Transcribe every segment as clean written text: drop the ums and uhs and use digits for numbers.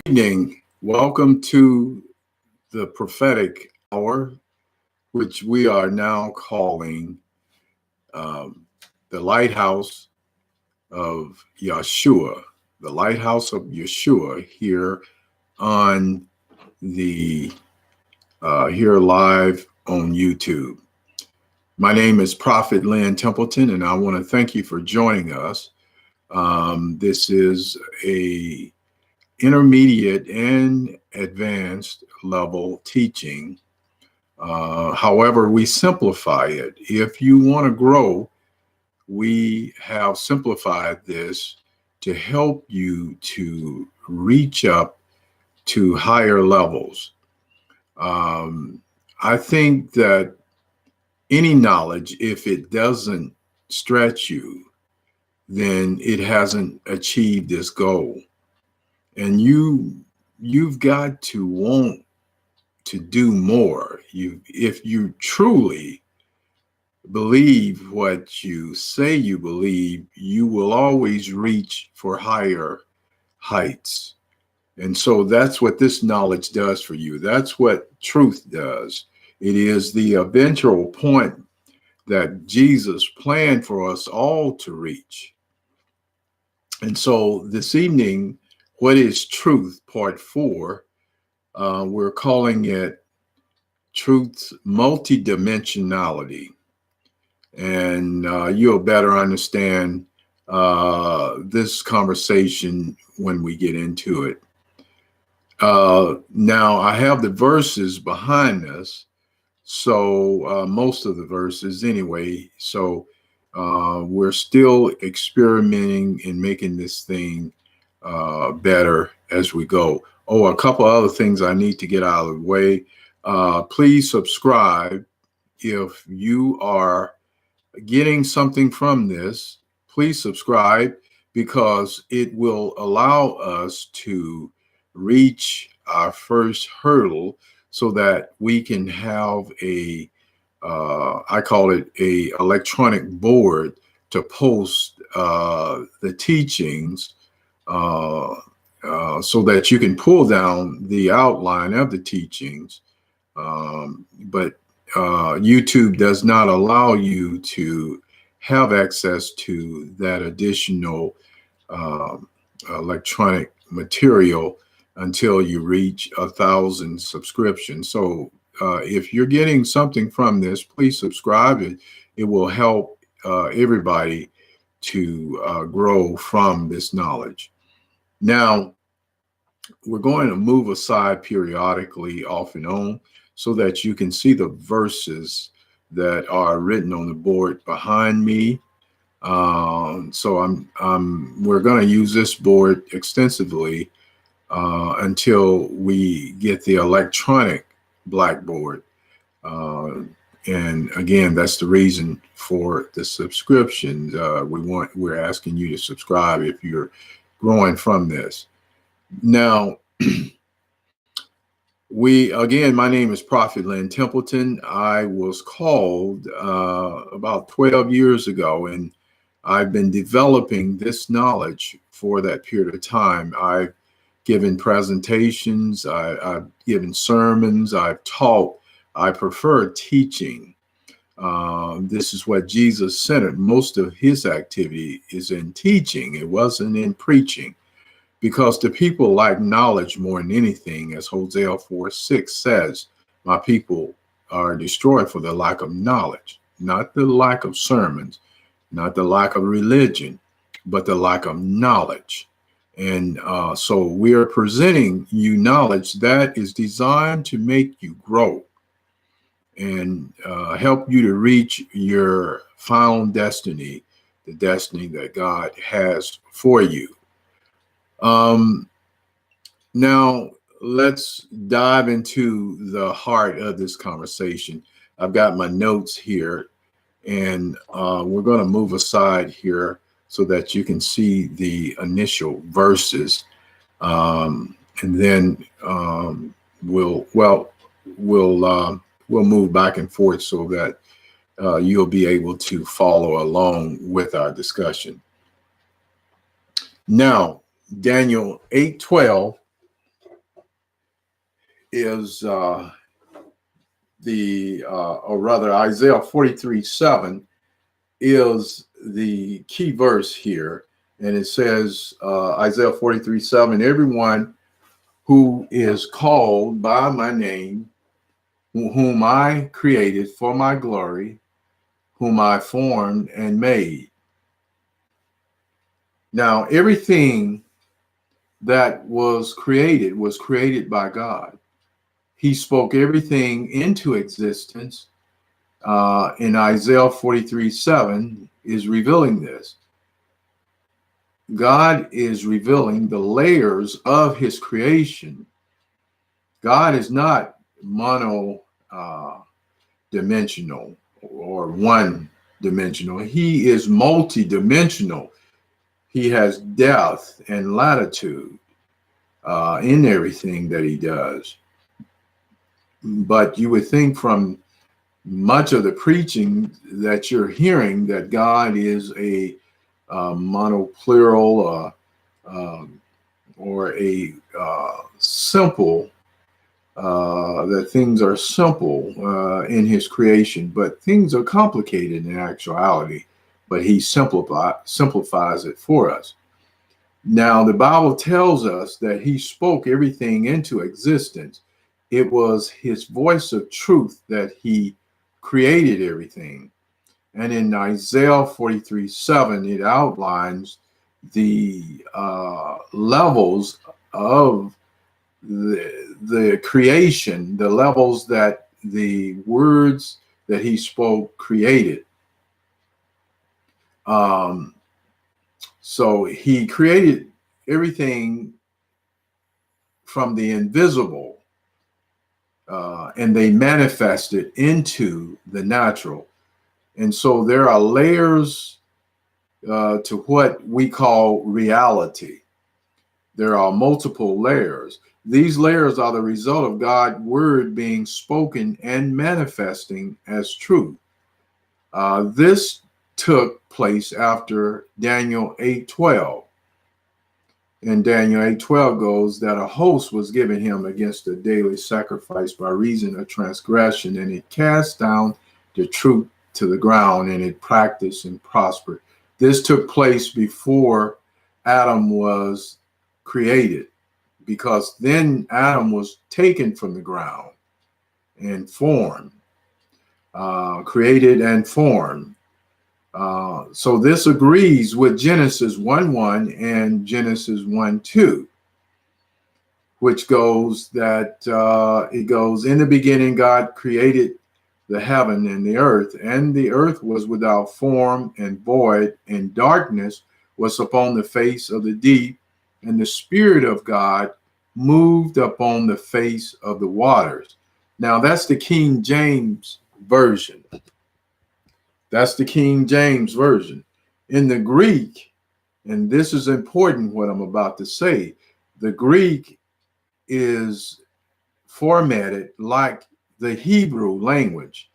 Evening. Welcome to the prophetic hour, which we are now calling um, the Lighthouse of Yeshua, the Lighthouse of Yeshua here on the here live on YouTube. My name is Prophet Lynn Templeton, and I want to thank you for joining us. This is a intermediate and advanced level teaching. However, we simplify it. If you want to grow, we have simplified this to help you to reach up to higher levels. I think that any knowledge, if it doesn't stretch you, then it hasn't achieved its goal. And you've got to want to do more. If you truly believe what you say you believe, you will always reach for higher heights. And so that's what this knowledge does for you. That's what truth does. It is the eventual point that Jesus planned for us all to reach. And so this evening, what is truth? Part 4. We're calling it Truth's Multidimensionality. And you'll better understand this conversation when we get into it. Now, I have the verses behind us. So most of the verses anyway. So we're still experimenting and making this thing better as we go. Oh, a couple other things I need to get out of the way. Please subscribe. If you are getting something from this, please subscribe because it will allow us to reach our first hurdle so that we can have I call it a electronic board to post the teachings so that you can pull down the outline of the teachings. But YouTube does not allow you to have access to that additional electronic material until you reach 1,000 subscriptions. So if you're getting something from this, please subscribe. It will help everybody to grow from this knowledge. Now, we're going to move aside periodically off and on so that you can see the verses that are written on the board behind me. So we're going to use this board extensively until we get the electronic blackboard. And again, that's the reason for the subscriptions. We're asking you to subscribe if you're growing from this. Now, my name is Prophet Lynn Templeton. I was called about 12 years ago, and I've been developing this knowledge for that period of time. I've given presentations, I've given sermons, I've taught. I prefer teaching. This is what Jesus centered. Most of his activity is in teaching. It wasn't in preaching. Because the people like knowledge more than anything, as Hosea 4:6 says, my people are destroyed for the lack of knowledge, not the lack of sermons, not the lack of religion, but the lack of knowledge. And so we are presenting you knowledge that is designed to make you grow and help you to reach your final destiny, the destiny that God has for you. Now let's dive into the heart of this conversation. I've got my notes here, and we're going to move aside here so that you can see the initial verses, and then we'll move back and forth so that you'll be able to follow along with our discussion. Now, Daniel 8:12 is or rather, Isaiah 43:7 is the key verse here. And it says, Isaiah 43:7, everyone who is called by my name, whom I created for my glory, whom I formed and made. Now, everything that was created by God. He spoke everything into existence. In Isaiah 43:7 is revealing this. God is revealing the layers of his creation. God is not mono dimensional or one dimensional. He is multidimensional. He has depth and latitude in everything that he does. But you would think from much of the preaching that you're hearing that God is a monoplural or a simple, that things are simple in his creation, but things are complicated in actuality, but he simplifies it for us. Now, the Bible tells us that he spoke everything into existence. It was his voice of truth that he created everything. And in Isaiah 43:7, it outlines the levels of the creation, the levels that the words that he spoke created. So he created everything from the invisible, and they manifested into the natural. And so there are layers to what we call reality. There are multiple layers. These layers are the result of God's word being spoken and manifesting as truth. This took place after Daniel 8:12. And Daniel 8:12 goes that a host was given him against a daily sacrifice by reason of transgression, and it cast down the truth to the ground, and it practiced and prospered. This took place before Adam was created, because then Adam was taken from the ground and formed, created and formed. So this agrees with Genesis 1:1 and Genesis 1:2, which goes that it goes, in the beginning God created the heaven and the earth was without form and void, and darkness was upon the face of the deep, and the Spirit of God moved upon the face of the waters. Now that's the King James Version. That's the King James Version. In the Greek, and this is important what I'm about to say, the Greek is formatted like the Hebrew language,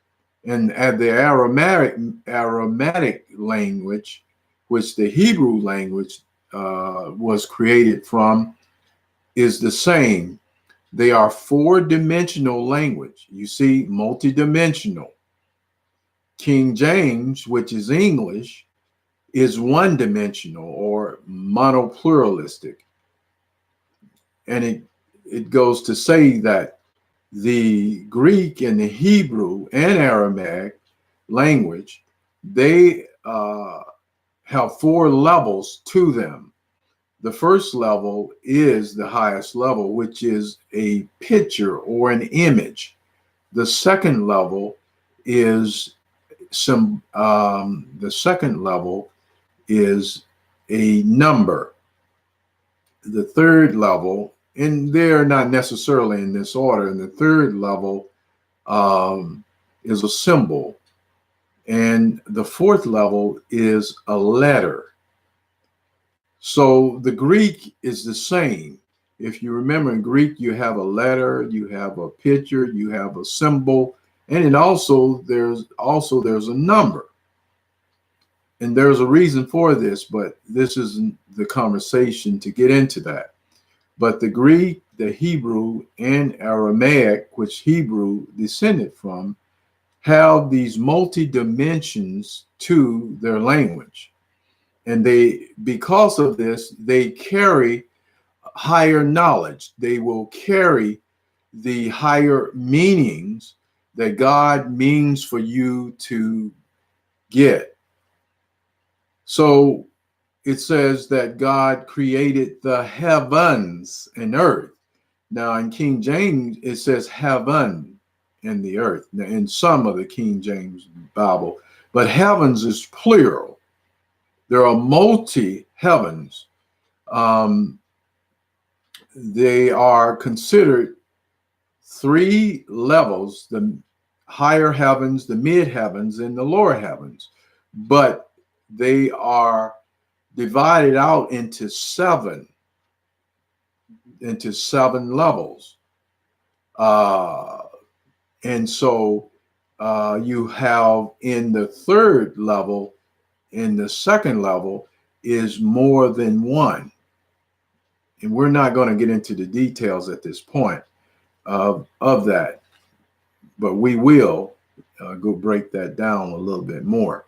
and the Aramaic language, which the Hebrew language was created from, is the same. They are four-dimensional language. You see, multidimensional. King James, which is English, is one-dimensional or monopluralistic. And it goes to say that the Greek and the Hebrew and Aramaic language, they have four levels to them. The first level is the highest level, which is a picture or an image. The second level is a number. The third level, and they're not necessarily in this order, and the third level is a symbol. And the fourth level is a letter. So the Greek is the same. If you remember, in Greek, you have a letter, you have a picture, you have a symbol, and there's a number. And there's a reason for this, but this isn't the conversation to get into that. But the Greek, the Hebrew, and Aramaic, which Hebrew descended from, have these multi-dimensions to their language. And because of this, they carry higher knowledge. They will carry the higher meanings that God means for you to get. So it says that God created the heavens and earth. Now in King James, it says heaven and the earth. Now, in some of the King James Bible, but heavens is plural. There are multi heavens. They are considered three levels: the higher heavens, the mid heavens, and the lower heavens. But they are divided out into seven levels. And so you have in the third level, in the second level, is more than one. And we're not going to get into the details at this point of that, but we will go break that down a little bit more.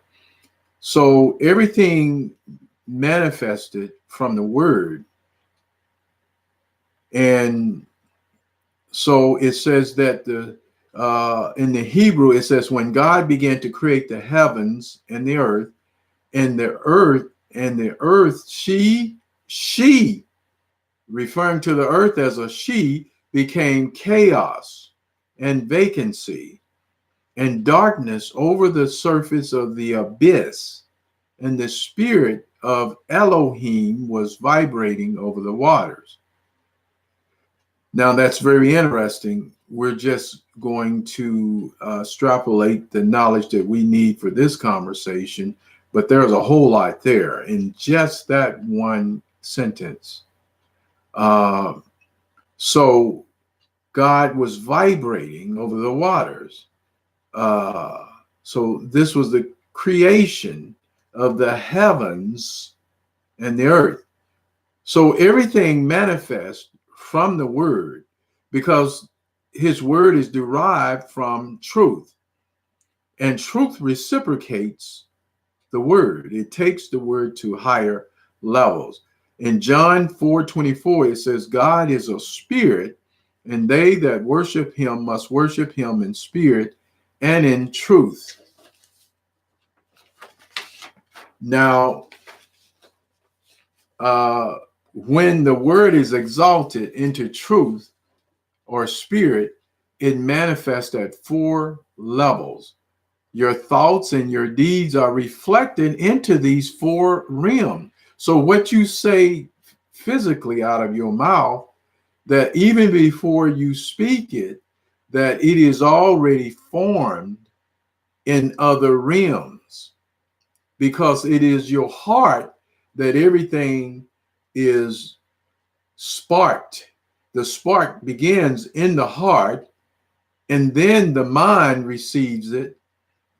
So everything manifested from the word. And so it says that in the Hebrew, it says, when God began to create the heavens and the earth, she, referring to the earth as a she, became chaos and vacancy and darkness over the surface of the abyss, and the spirit of Elohim was vibrating over the waters. Now that's very interesting. We're just going to extrapolate the knowledge that we need for this conversation, but there's a whole lot there in just that one sentence. So God was vibrating over the waters. So this was the creation of the heavens and the earth. So everything manifests from the word, because his word is derived from truth, and truth reciprocates the word. It takes the word to higher levels. In John 4:24, it says, God is a spirit, and they that worship him must worship him in spirit and in truth. Now, when the word is exalted into truth or spirit, it manifests at four levels. Your thoughts and your deeds are reflected into these four realms. So what you say physically out of your mouth, that even before you speak it, that it is already formed in other realms, because it is your heart that everything is sparked. The spark begins in the heart, and then the mind receives it,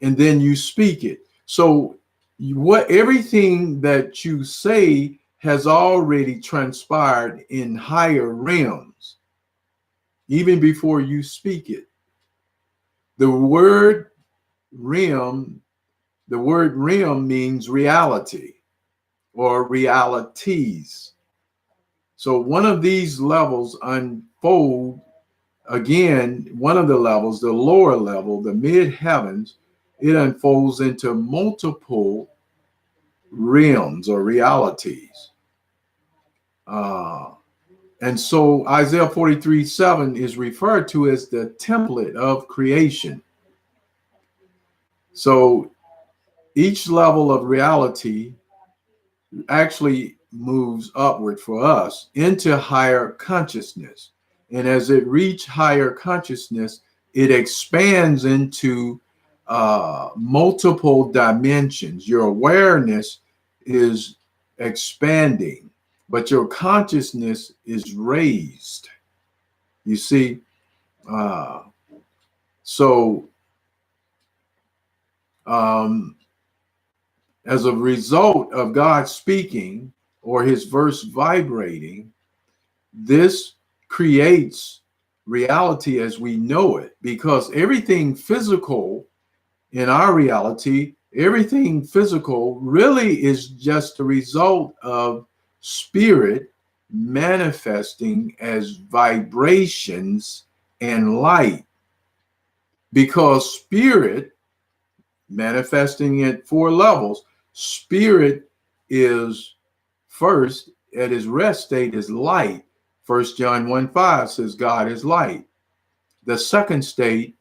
and then you speak it. So everything that you say has already transpired in higher realms, even before you speak it. The word realm means reality or realities. So one of these levels unfold again, one of the levels, the lower level, the mid heavens, it unfolds into multiple realms or realities. And so Isaiah 43:7 is referred to as the template of creation. So each level of reality actually moves upward for us into higher consciousness. And as it reaches higher consciousness, it expands into multiple dimensions. Your awareness is expanding, but your consciousness is raised. You see, as a result of God speaking or his verse vibrating, this creates reality as we know it, because everything physical in our reality, everything physical really is just a result of spirit manifesting as vibrations and light, because spirit manifesting at 4 levels. Spirit is first at his rest state is light. 1 John 1:5 says God is light. The second state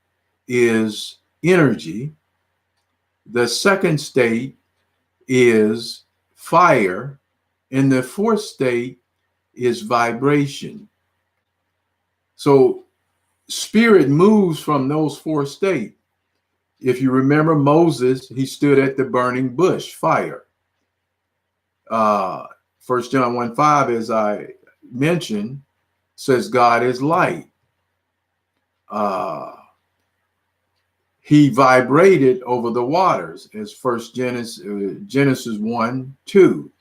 is energy. The second state is fire. And the fourth state is vibration. So spirit moves from those 4 states. If you remember Moses, he stood at the burning bush, fire. 1 John 1:5, as I mentioned, says God is light. He vibrated over the waters, as Genesis 1:2.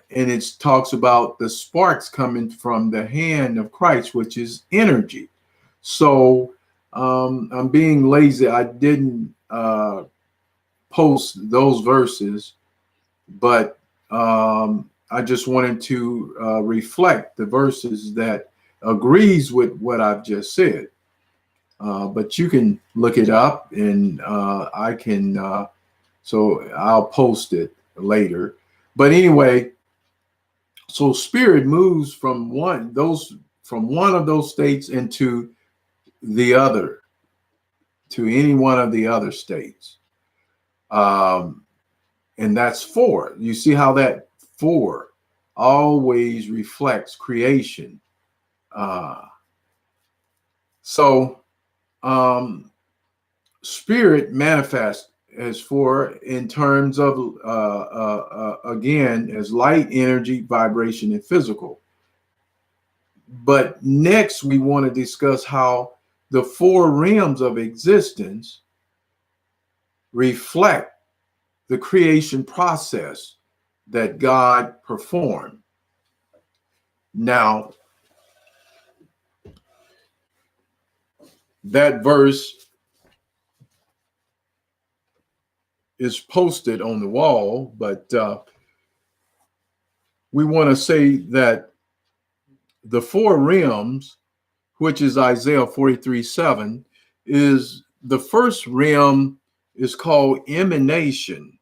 And it talks about the sparks coming from the hand of Christ, which is energy. So I'm being lazy. I didn't post those verses, but I just wanted to reflect the verses that agrees with what I've just said. But you can look it up, and I can, so I'll post it later. But anyway, so spirit moves from one of those states into the other, to any one of the other states. And that's 4. You see how that 4 always reflects creation. So spirit manifests as 4 in terms of, again, as light, energy, vibration, and physical. But next, we want to discuss how the 4 realms of existence reflect the creation process that God performed. Now, that verse is posted on the wall, but we want to say that the 4 realms, which is Isaiah 43:7, is the first realm is called emanation.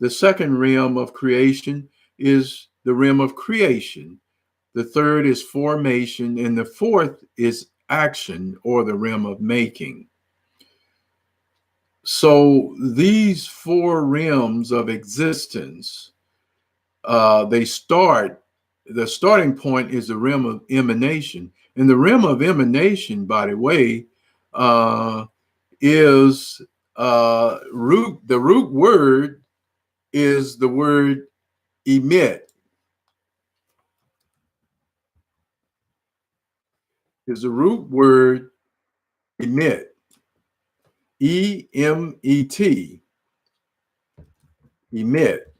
The second realm of creation is the realm of creation. The third is formation, and the fourth is action, or the realm of making. So these 4 realms of existence, the starting point is the realm of emanation. And the realm of emanation, by the way, is the root word is the word emit. Is the root word emit. E-M-E-T. Emit.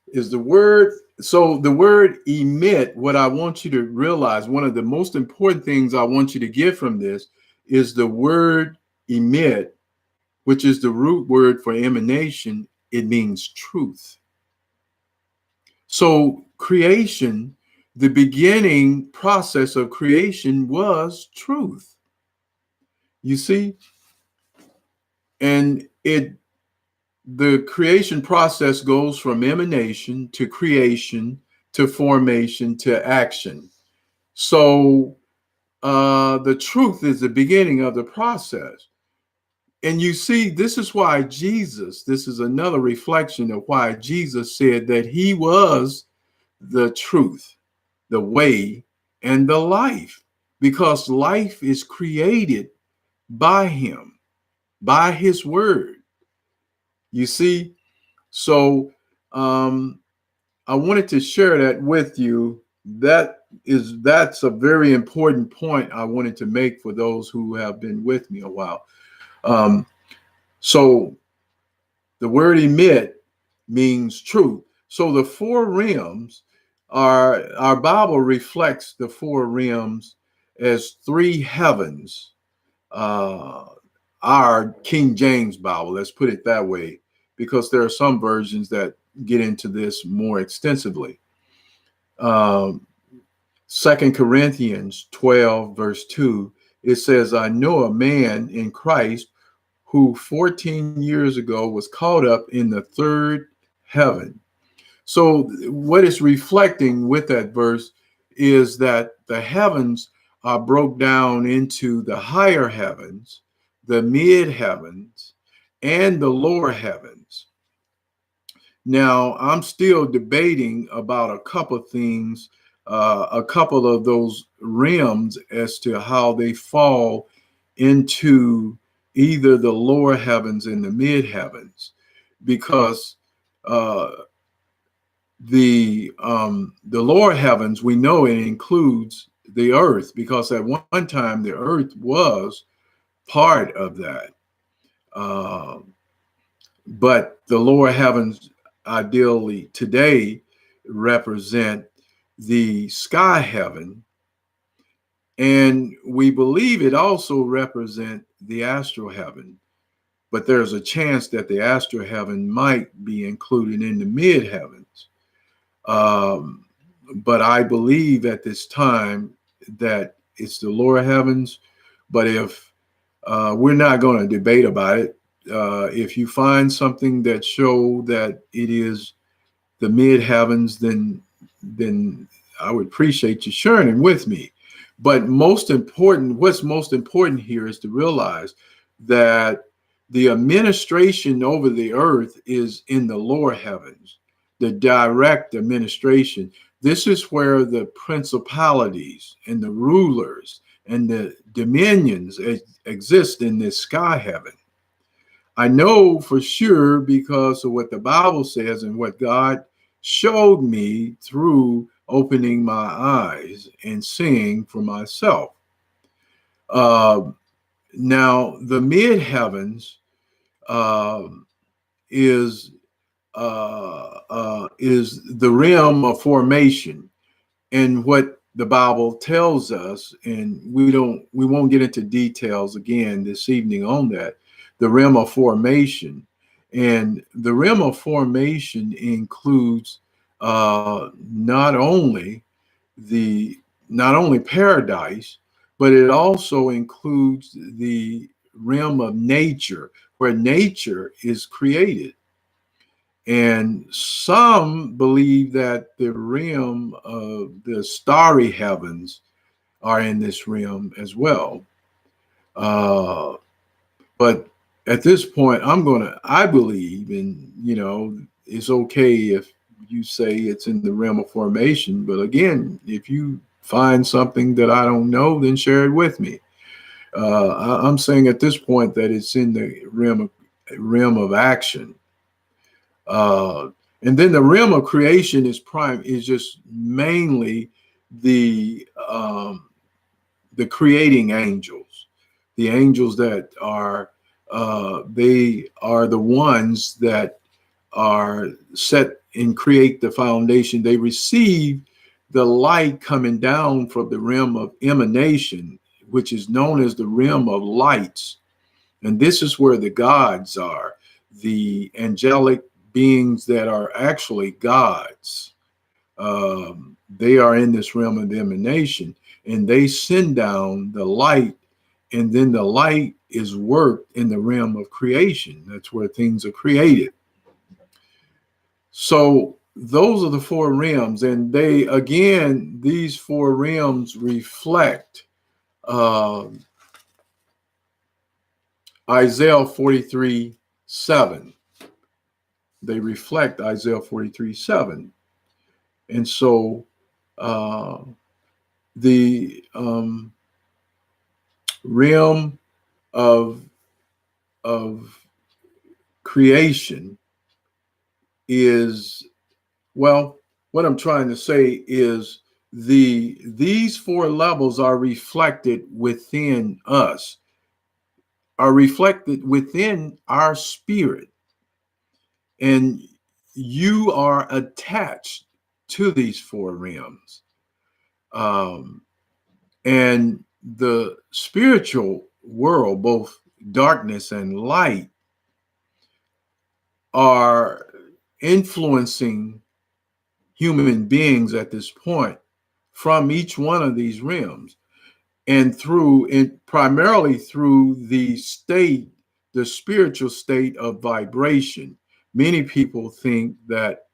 Is the word. So the word emit, what I want you to realize, one of the most important things I want you to get from this is the word emit, which is the root word for emanation. It means truth. So creation, the beginning process of creation was truth. You see? And the creation process goes from emanation to creation to formation to action. So the truth is the beginning of the process. And you see, this is why this is another reflection of why Jesus said that he was the truth, the way, and the life, because life is created by him, by his word. You see? So I wanted to share that with you. That that's a very important point I wanted to make for those who have been with me a while. Um, so the word emit means truth. So the four realms are, our Bible reflects the four realms as three heavens. Uh, our King James Bible, let's put it that way, because there are some versions that get into this more extensively. Um, 2 Corinthians 12, verse 2, it says, I know a man in Christ who 14 years ago was caught up in the third heaven. So, what it's reflecting with that verse is that the heavens are broke down into the higher heavens, the mid heavens, and the lower heavens. Now, I'm still debating about a couple of things, a couple of those realms as to how they fall into either the lower heavens and the mid heavens, because uh, the lower heavens, we know it includes the earth, because at one time the earth was part of that. Uh, but the lower heavens ideally today represent the sky heaven, and we believe it also represent the astral heaven, but there's a chance that the astral heaven might be included in the mid heavens. um, but I believe at this time that it's the lower heavens. But if we're not going to debate about it, if you find something that show that it is the mid heavens, then I would appreciate you sharing it with me. But most important, what's most important here is to realize that the administration over the earth is in the lower heavens, the direct administration. This is where the principalities and the rulers and the dominions exist in this sky heaven. I know for sure because of what the Bible says and what God showed me through opening my eyes and seeing for myself. Uh, Now, the mid heavens uh, is is the realm of formation, and what the Bible tells us, and we won't get into details again this evening on that, the realm of formation. And the realm of formation includes not only the not only paradise, but it also includes the realm of nature, where nature is created. And some believe that the realm of the starry heavens are in this realm as well. Uh, but at this point, I believe, and it's okay if you say it's in the realm of formation. But again, if you find something that I don't know, then share it with me. I'm saying at this point that it's in the realm of action. Uh, and then the realm of creation is just mainly the the creating angels, the angels that are they are the ones that are set and create the foundation. They receive the light coming down from the realm of emanation, which is known as the realm of lights. And this is where the gods are, the angelic beings that are actually gods. They are in this realm of emanation, and they send down the light, and then the light is worked in the realm of creation. That's where things are created. So those are the four realms, and these four realms reflect uh, Isaiah 43:7. They reflect Isaiah 43:7. And so uh, the realm of of creation is, well, what I'm trying to say is these four levels are reflected within us, are reflected within our spirit, and you are attached to these four realms. And the spiritual world, both darkness and light, are influencing human beings at this point from each one of these realms, and primarily through the spiritual state of vibration. Many people think that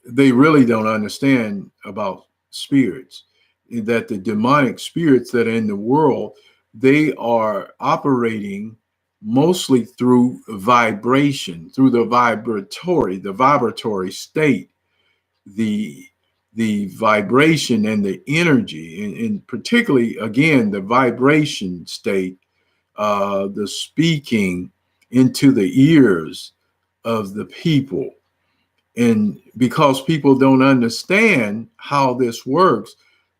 they really don't understand about spirits, that the demonic spirits that are in the world, they are operating mostly through vibration, through the vibratory state, the vibration and the energy, and particularly, again, the vibration state, the speaking into the ears of the people. And because people don't understand how this works,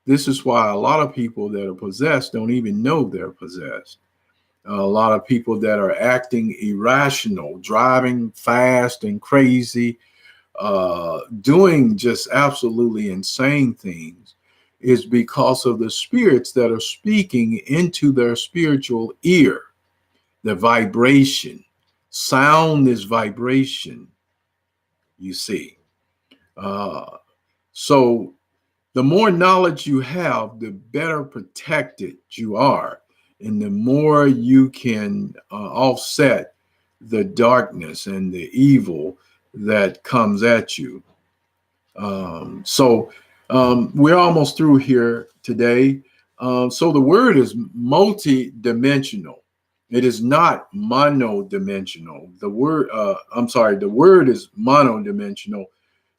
this is why a lot of people that are possessed don't even know they're possessed. A lot of people that are acting irrational, driving fast and crazy, doing just absolutely insane things, is because of the spirits that are speaking into their spiritual ear. The vibration. Sound is vibration, you see. So the more knowledge you have, the better protected you are, and the more you can offset the darkness and the evil that comes at you. We're almost through here today. So the word is multidimensional. It is not monodimensional. The word is monodimensional,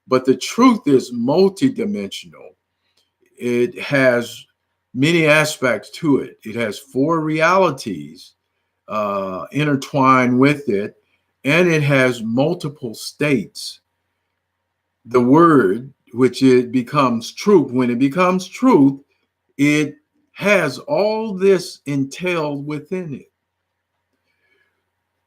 but the truth is multidimensional. It has many aspects to it. It has four realities intertwined with it, and it has multiple states. The word, which it becomes truth, when it becomes truth, it has all this entailed within it.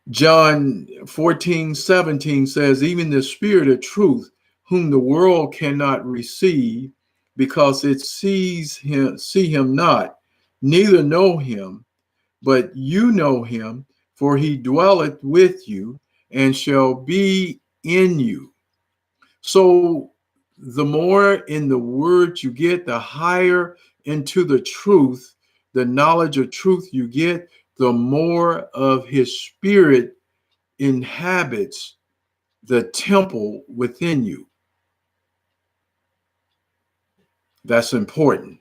John 14:17 says, even the spirit of truth, whom the world cannot receive, because it see him not, neither know him, but you know him, for he dwelleth with you and shall be in you. So the more in the word you get, the higher into the truth, the knowledge of truth you get, the more of his spirit inhabits the temple within you. That's important.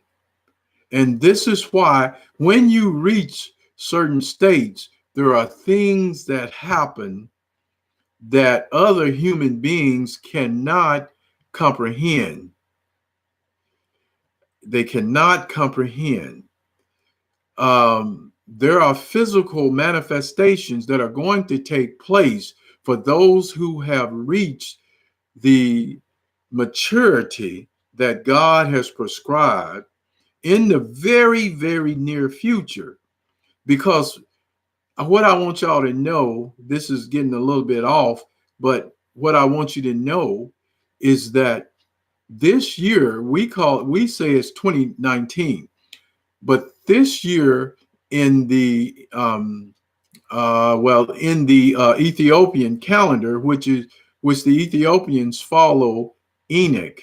And this is why when you reach certain states, there are things that happen that other human beings cannot comprehend. They cannot comprehend. There are physical manifestations that are going to take place for those who have reached the maturity that God has prescribed in the very, very near future. Because what I want y'all to know, this is getting a little bit off, but what I want you to know is that this year, we say it's 2019, but this year in the Ethiopian calendar, which the Ethiopians follow Enoch,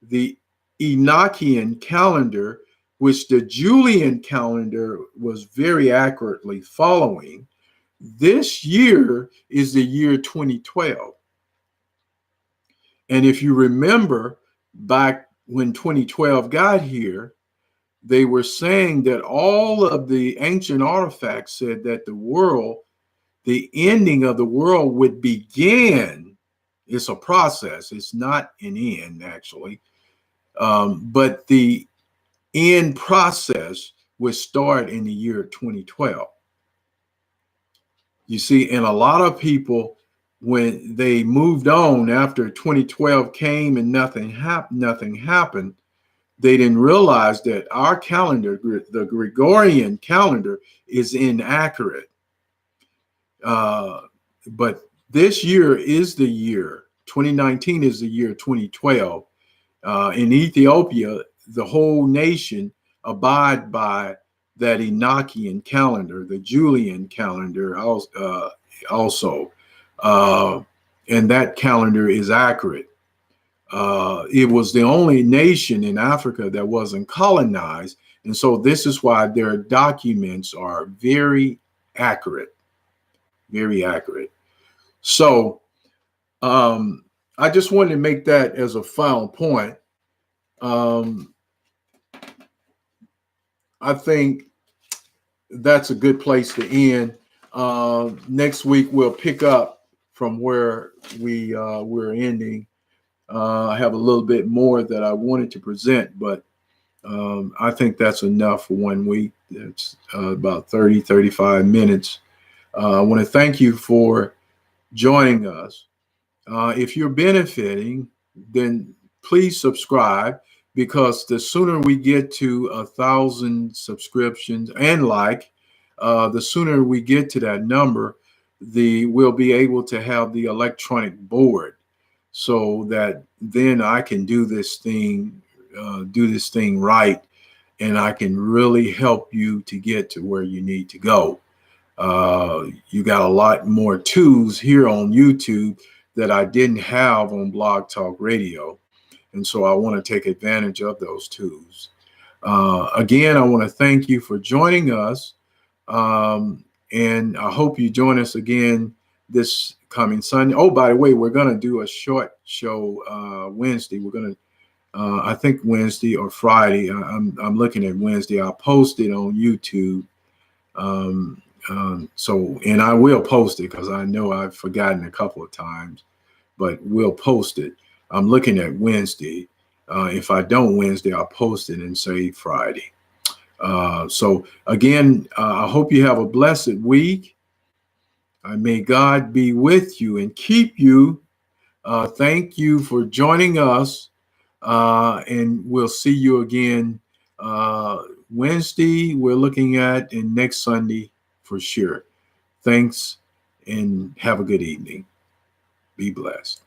the Enochian calendar, which the Julian calendar was very accurately following. This year is the year 2012. And if you remember back when 2012 got here, they were saying that all of the ancient artifacts said that the ending of the world would begin. It's a process. It's not an end, actually. But the end process would start in the year 2012. You see, and a lot of people when they moved on after 2012 came and nothing happened, they didn't realize that our calendar, the Gregorian calendar, is inaccurate. But this year is the year, 2019 is the year 2012. In Ethiopia, the whole nation abide by that Enochian calendar, the Julian calendar also. And that calendar is accurate. It was the only nation in Africa that wasn't colonized. And so this is why their documents are very accurate, very accurate. So I just wanted to make that as a final point. I think that's a good place to end. Next week, we'll pick up from where we're ending. I have a little bit more that I wanted to present, but I think that's enough for 1 week. It's about 30, 35 minutes. I want to thank you for joining us. If you're benefiting, then please subscribe, because the sooner we get to 1,000 subscriptions and the sooner we get to that number, we'll be able to have the electronic board, so that then I can do this thing right, and I can really help you to get to where you need to go. You got a lot more tools here on YouTube that I didn't have on Blog Talk Radio. And so I want to take advantage of those tools. Again, I want to thank you for joining us. And I hope you join us again this coming Sunday. Oh, by the way, we're going to do a short show Wednesday. We're going to, I think Wednesday or Friday. I'm looking at Wednesday. I'll post it on YouTube. And I will post it, because I know I've forgotten a couple of times, but we'll post it. I'm looking at Wednesday. If I don't Wednesday, I'll post it and say Friday. So again, I hope you have a blessed week. May God be with you and keep you. Thank you for joining us. And we'll see you again Wednesday. We're looking at, and next Sunday for sure. Thanks, and have a good evening. Be blessed.